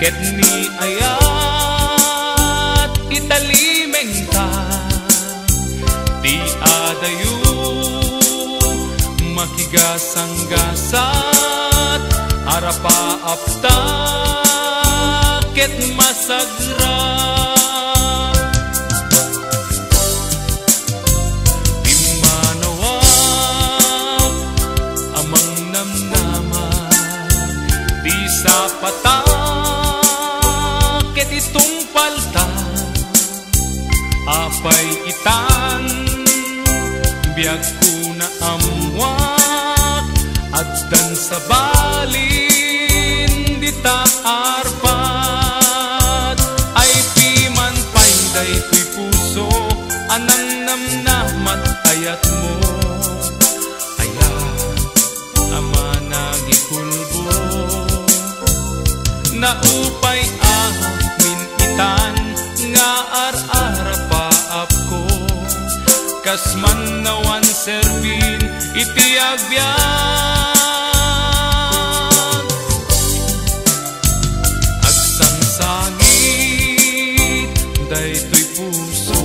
ket ni AYAT italimeng ta di ADAYO makigasang-gasat AR-ARAPAAP ta ket masagrap PIMMANAWAK amang namnama di SAPATAK ket itong palta APAY ITAN BIAGKO na amwat ADDAN sa balin DITA ARPAD ay PIMAN pay daytoy puso anang namnamat ayat mo ayat ama nagikulbo naupay amin itan nga AR-ARAPAAP ko kasman nawan SERBIN iti agbiag AGSANGSANGIT daytoy puso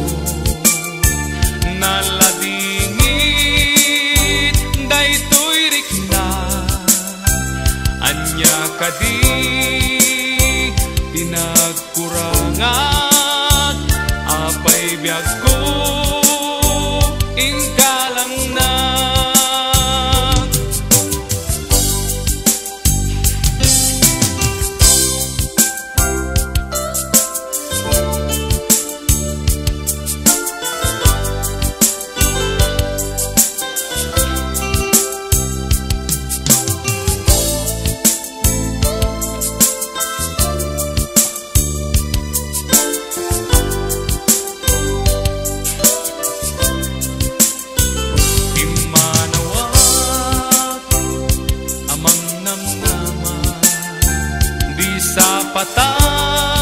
naladingit daytoy rikna anya kadi pinagkurangan apay biagko ingkalang na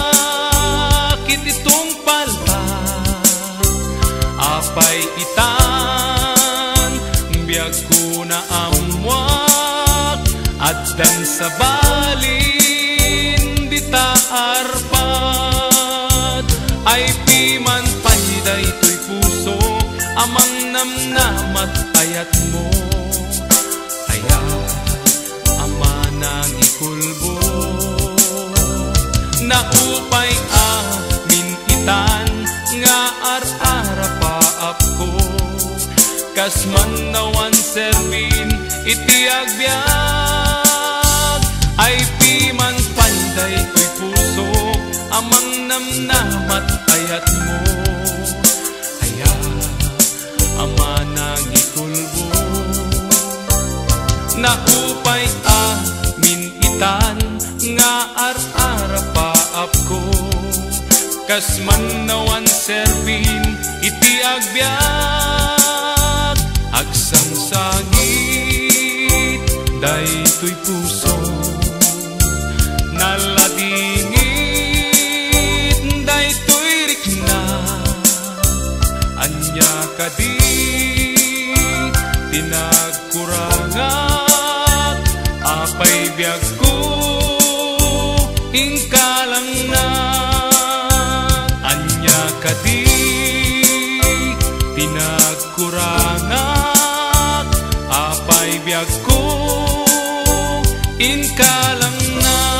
patakit itong palta apay itan biagko na amwat ADDAN sa balin DITA ARPAD ay PIMAN pay daytoy puso amang namnamat ayat mo ayat ama nagikulbo naupay amin itan nga AR-ARAPAAP ko kasman nawan SERBIN iti agbiag ay PIMAN pay daytoy puso amang namnamat ayat mo ayat ama nagikulbo naupay amin itan nga AR-ARAPAAP ko kasman nawan SERBIN iti agbiag AGSANGSANGIT daytoy puso naladingit daytoy rikna anya kadi tinagkurangan apay biagko ingkalang na anya kadi tinagkurangan apay biagko ingkalang na